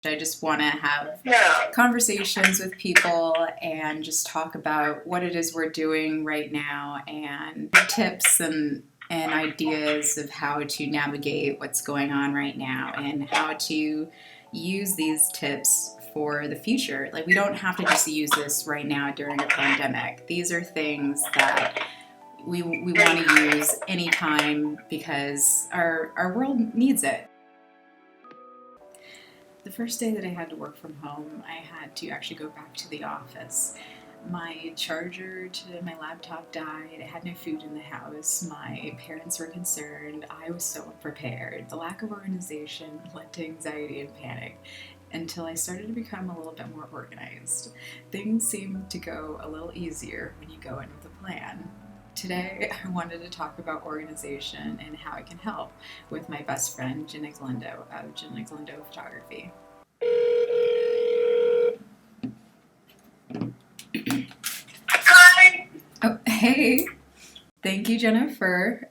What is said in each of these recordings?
I just want to have Yeah. conversations with people and just talk about what it is we're doing right now and tips and ideas of how to navigate what's going on right now and how to use these tips for the future. Like, we don't have to just use this right now during a pandemic. These are things that we want to use anytime because our world needs it. The first day that I had to work from home, I had to actually go back to the office. My charger to my laptop died. I had no food in the house. My parents were concerned. I was so unprepared. The lack of organization led to anxiety and panic until I started to become a little bit more organized. Things seem to go a little easier when you go in with a plan. Today, I wanted to talk about organization and how it can help with my best friend, Jena Galindo of Jena Galindo Photography. Hi. Oh, hey. Thank you, Jena, for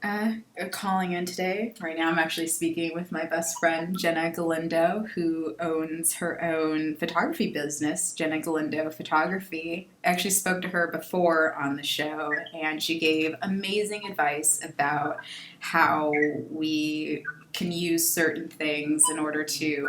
calling in today. Right now, I'm actually speaking with my best friend, Jena Galindo, who owns her own photography business, Jena Galindo Photography. I actually spoke to her before on the show, and she gave amazing advice about how we can use certain things in order to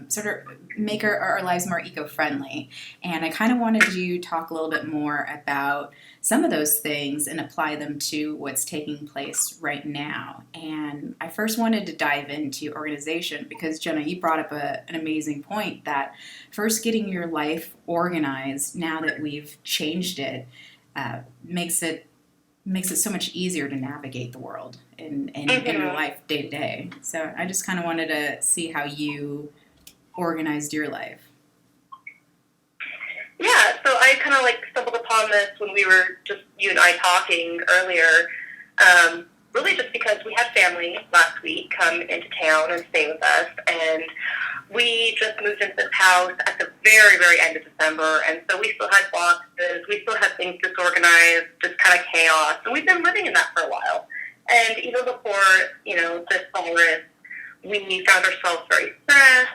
sort of make our lives more eco-friendly. And I kind of wanted to talk a little bit more about some of those things and apply them to what's taking place right now. And I first wanted to dive into organization because, Jena, you brought up an amazing point that first getting your life organized, now that we've changed it, makes it so much easier to navigate the world in your life day to day. So I just kind of wanted to see how you organized your life. Yeah, so I kind of stumbled upon this when we were just you and I talking earlier. Really just because we had family last week come into town and stay with us, and we just moved into this house at the very, very end of December, and so we still had boxes, we still had things disorganized, just kind of chaos, and we've been living in that for a while. And even before, this virus, we found ourselves very stressed,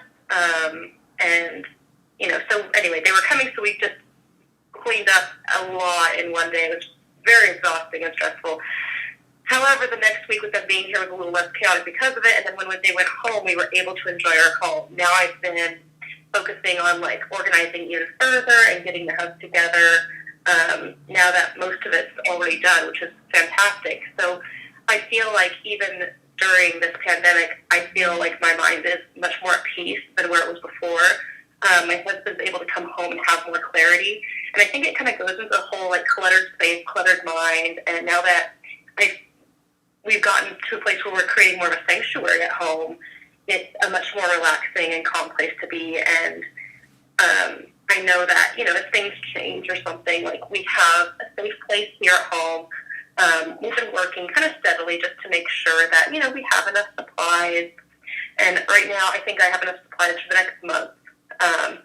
and so anyway, they were coming, so we just cleaned up a lot in one day, which was very exhausting and stressful. However, the next week with them being here was a little less chaotic because of it, and then when they went home, we were able to enjoy our home. Now I've been focusing on organizing even further and getting the house together, now that most of it's already done, which is fantastic. So I feel like even during this pandemic, I feel like my mind is much more at peace than where it was before. My husband's able to come home and have more clarity. And I think it kind of goes into the whole cluttered space, cluttered mind. And now that we've gotten to a place where we're creating more of a sanctuary at home, it's a much more relaxing and calm place to be. And I know that, if things change or something, we have a safe place here at home. We've been working kind of steadily just to make sure that, we have enough supplies. And right now, I think I have enough supplies for the next month.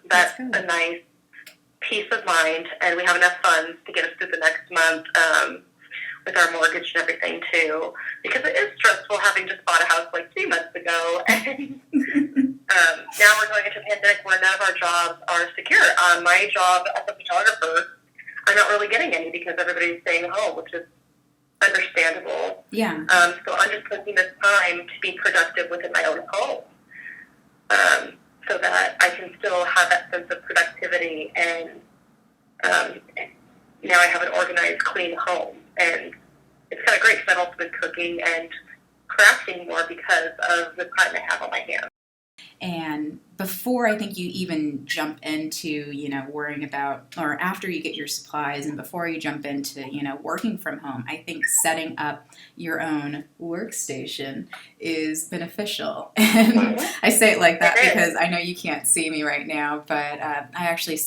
That's a nice peace of mind, and we have enough funds to get us through the next month with our mortgage and everything too, because it is stressful having just bought a house 2 months ago, and now we're going into a pandemic where none of our jobs are secure. My job as a photographer, I'm not really getting any because everybody's staying home, which is understandable. Yeah. So I'm just taking this time to be productive within my own home. So that I can still have that sense of productivity, and now I have an organized, clean home, and it's kind of great because I've also been cooking and crafting more because of the time I have on my hands. And before I think you even jump into, worrying about, or after you get your supplies and before you jump into, working from home, I think setting up your own workstation is beneficial. And I say it like that because I know you can't see me right now, but I actually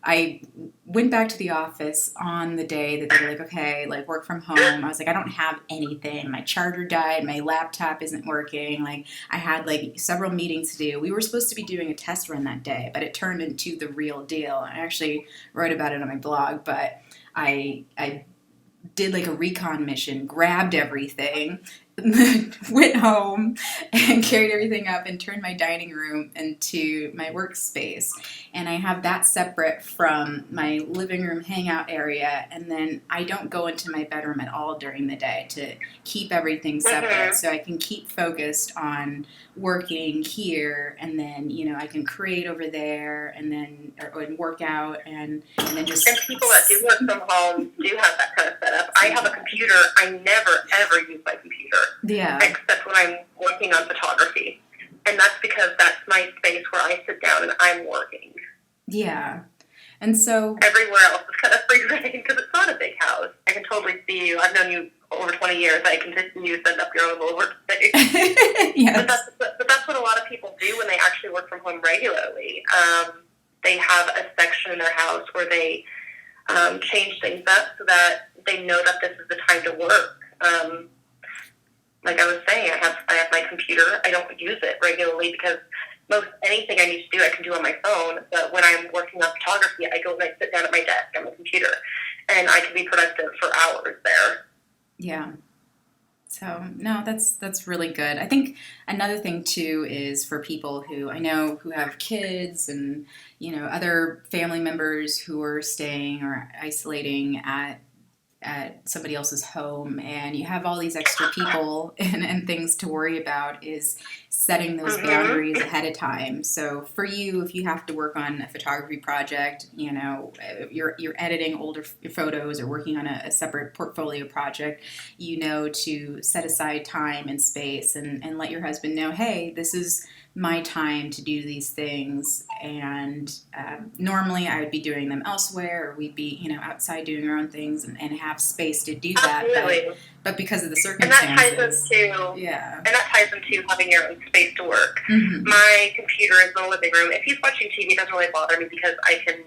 I went back to the office on the day that they were okay, work from home. I was I don't have anything. My charger died. My laptop isn't working. I had several meetings to do. We were supposed to be doing a test run that day, but it turned into the real deal. I actually wrote about it on my blog, but I did a recon mission, grabbed everything, went home and carried everything up and turned my dining room into my workspace. And I have that separate from my living room hangout area. And then I don't go into my bedroom at all during the day to keep everything separate. So I can keep focused on working here, and then, I can create over there, and then or work out, and then just... And people that do work from home do have that kind of setup. I have a computer. I never, ever use my computer. Yeah. Except when I'm working on photography. And that's because that's my space where I sit down and I'm working. Yeah. And so... Everywhere else is kind of free reign because it's not a big house. I can totally see you. I've known you over 20 years. I can just see you set up your own little workspace. Yes. But that's what a lot of people do when they actually work from home regularly. They have a section in their house where they change things up so that they know that this is the time to work. Like I was saying, I have my computer. I don't use it regularly because most anything I need to do, I can do on my phone. But when I'm working on photography, I go and I sit down at my desk on my computer, and I can be productive for hours there. Yeah. So, no, that's really good. I think another thing, too, is for people who I know who have kids and, other family members who are staying or isolating at somebody else's home, and you have all these extra people and things to worry about, is setting those boundaries ahead of time. So for you, if you have to work on a photography project, you're editing older photos or working on a separate portfolio project, to set aside time and space and let your husband know, hey, this is my time to do these things, and normally I would be doing them elsewhere, or we'd be outside doing our own things and have space to do that. Absolutely. But because of the circumstances, and that ties into having your own space to work. My computer is in the living room. If he's watching TV, it doesn't really bother me because I can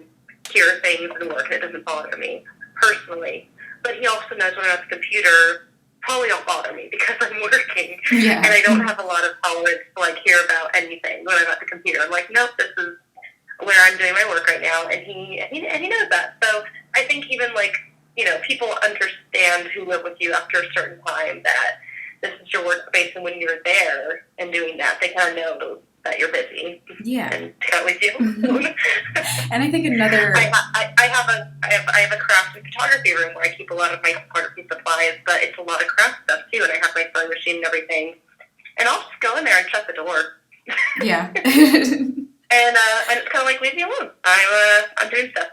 hear things and work, and it doesn't bother me personally. But he also knows when I'm at the computer, probably don't bother me because I'm working, and I don't have a lot of tolerance to hear about anything when I'm at the computer. I'm like, nope, this is where I'm doing my work right now, and he knows that. So I think even people understand who live with you after a certain time that this is your workspace, and when you're there and doing that, they kind of know that you're busy. Yeah. And can't leave you alone. And I think another... I have a craft and photography room where I keep a lot of my photography supplies, but it's a lot of craft stuff too, and I have my sewing machine and everything. And I'll just go in there and shut the door. Yeah. and it's kind of like, leave me alone. I'm doing stuff.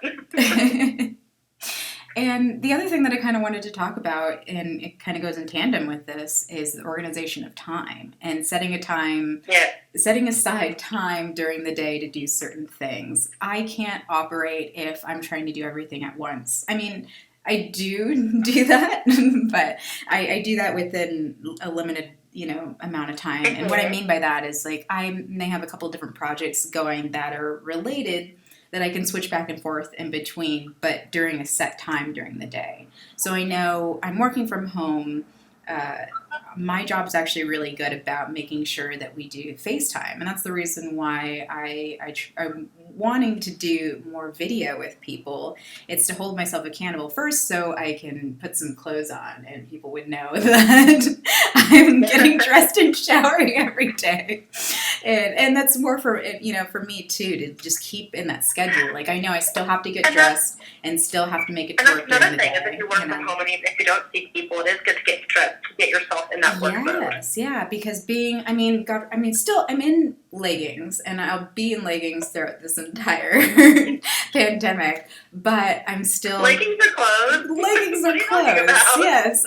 And the other thing that I kind of wanted to talk about, and it kind of goes in tandem with this, is the organization of time and setting aside time during the day to do certain things. I can't operate if I'm trying to do everything at once. I mean, I do that, but I do that within a limited amount of time. And what I mean by that is I may have a couple different projects going that are related that I can switch back and forth in between, but during a set time during the day. So I know I'm working from home. My job's actually really good about making sure that we do FaceTime, and that's the reason why I'm wanting to do more video with people. It's to hold myself accountable first, so I can put some clothes on, and people would know that I'm getting dressed and showering every day. And that's more for me too, to just keep in that schedule. I know I still have to get dressed and still have to make it to work during the day. And that's another thing, is if you work from home and even if you don't see people, it is good to get dressed, to get yourself in that work mode. Yes, yeah, because still I'm in leggings, and I'll be in leggings throughout this entire pandemic, but I'm still... Leggings are clothes? Leggings are clothes, yes.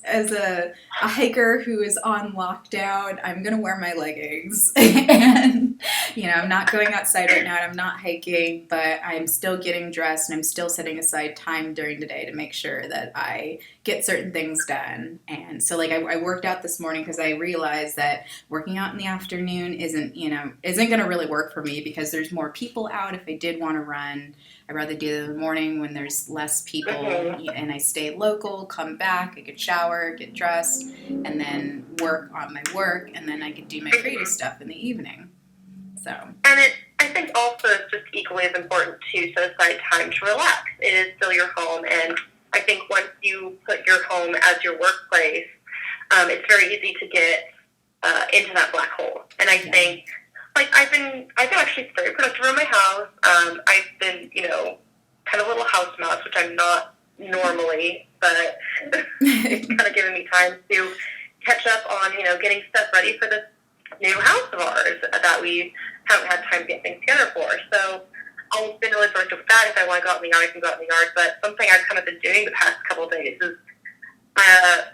As a hiker who is on lockdown, I'm going to wear my leggings, and, I'm not going outside right now, and I'm not hiking, but I'm still getting dressed, and I'm still setting aside time during the day to make sure that I get certain things done. And so I worked out this morning because I realized that working out in the afternoon isn't going to really work for me because there's more people out. If I did want to run, I'd rather do it in the morning when there's less people, and I stay local, come back, I could shower, get dressed, and then work on my work, and then I could do my creative stuff in the evening. So. And I think also it's just equally as important to set aside time to relax. It is still your home, and I think once you put your home as your workplace, it's very easy to get into that black hole. And I think, like, I've been actually very productive around my house. I've been, kind of a little house mouse, which I'm not normally, but it's kind of giving me time to catch up on, getting stuff ready for this new house of ours that we haven't had time to get things together for. So I've been really productive with that. If I want to go out in the yard, I can go out in the yard. But something I've kind of been doing the past couple of days is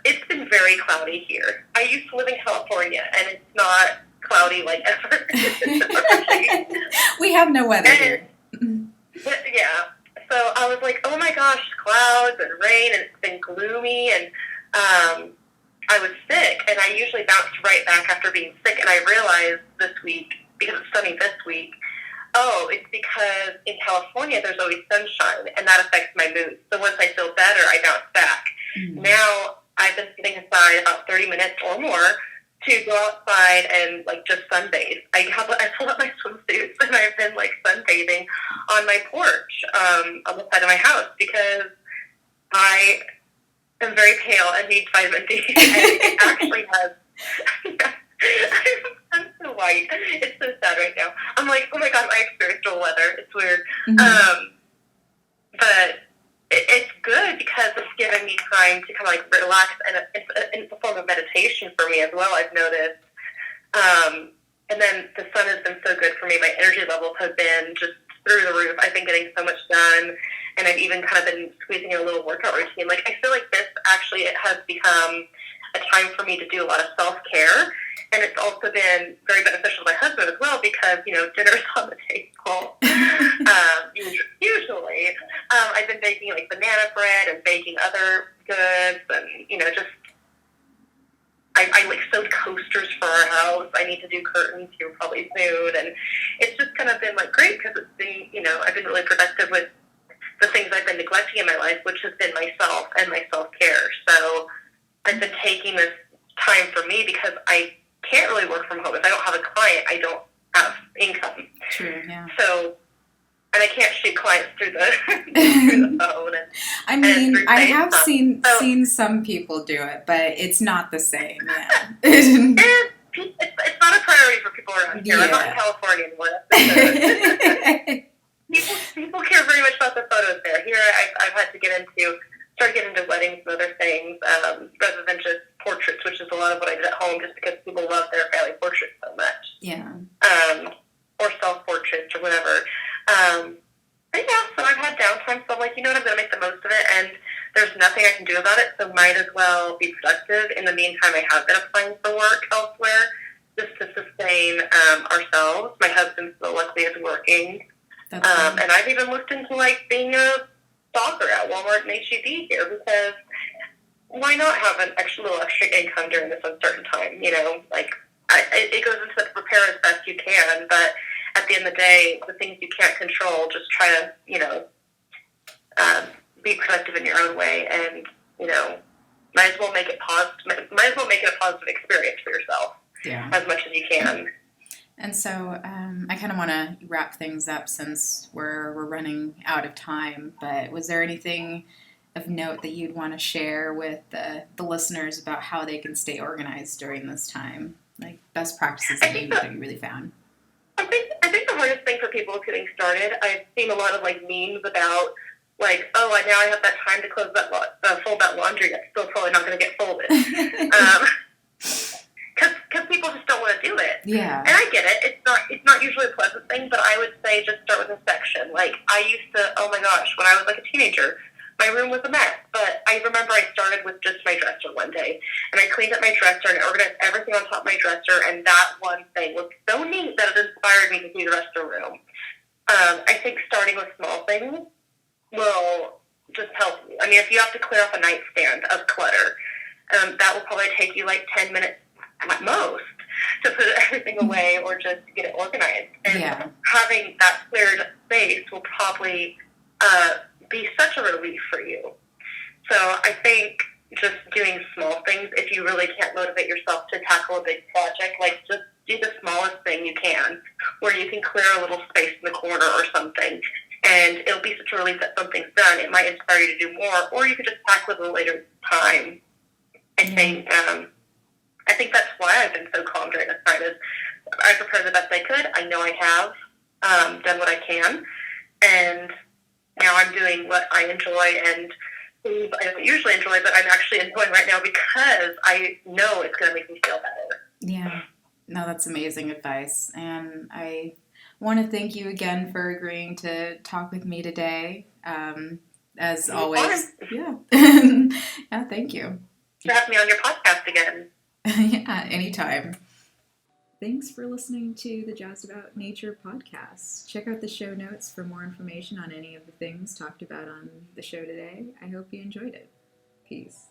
it's been very cloudy here. I used to live in California, and it's not cloudy like ever. We have no weather here. But, yeah. So I was like, oh my gosh, clouds and rain, and it's been gloomy, and I was sick, and I usually bounce right back after being sick, and I realized this week, because it's sunny this week, it's because in California there's always sunshine, and that affects my mood. So once I feel better, I bounce back. Mm-hmm. Now I've been sitting aside about 30 minutes or more to go outside and, like, just sunbathe. I pulled up my swimsuits, and I've been, like, sunbathing on my porch on the side of my house because I am very pale and need vitamin D. And it actually has... I'm so white. It's so sad right now. I'm like, oh my God, I experienced dull weather. It's weird. Mm-hmm. But it's good because it's giving me time to kind of, like, relax, and it's a form of meditation for me as well, I've noticed. And then the sun has been so good for me. My energy levels have been just through the roof. I've been getting so much done, and I've even kind of been squeezing in a little workout routine. Like, I feel like this actually, it has become a time for me to do a lot of self-care, and it's also been very beneficial to my husband as well because, dinner's on the table. Usually. I've been baking, like, banana bread and baking other goods, and, just, I like, sewed coasters for our house. I need to do curtains here probably soon, and it's just kind of been, like, great because it's been, I've been really productive with the things I've been neglecting in my life, which has been myself and my self-care. So I've been taking this time for me because I can't really work from home. If I don't have a client, I don't have income. True, yeah. So, and I can't shoot clients through the phone. I have seen some people do it, but it's not the same. Yeah. It's not a priority for people around here. Yeah. I'm not in California anymore. People care very much about the photos there. Here, I've had to start getting into weddings and other things, rather than just portraits, which is a lot of what I did at home, just because people love their family portraits so much. Yeah. Or self-portraits or whatever. But yeah, so I've had downtime, so I'm like, I'm going to make the most of it, and there's nothing I can do about it, so might as well be productive. In the meantime, I have been applying for work elsewhere, just to sustain ourselves. My husband still luckily is working. And I've even looked into, like, being a stalker at Walmart and H-E-B here, because why not have an little extra income during this uncertain time? It goes into prepare as best you can, but at the end of the day, the things you can't control, just try to, be productive in your own way, and, might as well make it a positive experience for yourself, as much as you can. And so I kind of want to wrap things up since we're running out of time, but was there anything of note that you'd want to share with the listeners about how they can stay organized during this time? Like best practices that you really found? I think the hardest thing for people getting started, I've seen a lot of, like, memes about, like, now I have that time to fold that laundry that's still probably not going to get folded. Because people just don't want to do it. Yeah. And I get it. It's not usually a pleasant thing, but I would say just start with a section. Like, I used to, oh my gosh, when I was, like, a teenager, my room was a mess. But I remember I started with just my dresser one day, and I cleaned up my dresser and organized everything on top of my dresser, and that one thing was so neat that it inspired me to do the rest of the room. I think starting with small things will just help you. I mean, if you have to clear off a nightstand of clutter, that will probably take you, like, 10 minutes at most to put everything away or just get it organized. And having that cleared space will probably be such a relief for you. So I think just doing small things, if you really can't motivate yourself to tackle a big project, like, just do the smallest thing you can, where you can clear a little space in the corner or something, and it'll be such a relief that something's done. It might inspire you to do more, or you could just tackle it at a later time. I think I think that's why I've been so calm during this time. Is I prepared the best I could. I know I have done what I can, and now I'm doing what I enjoy and I don't usually enjoy, but I'm actually enjoying right now because I know it's going to make me feel better. Yeah. No, that's amazing advice. And I want to thank you again for agreeing to talk with me today. As always. Yeah. Yeah, thank you. To have me on your podcast again. Yeah, anytime. Thanks for listening to the Jazzed About Nature podcast. Check out the show notes for more information on any of the things talked about on the show today. I hope you enjoyed it. Peace.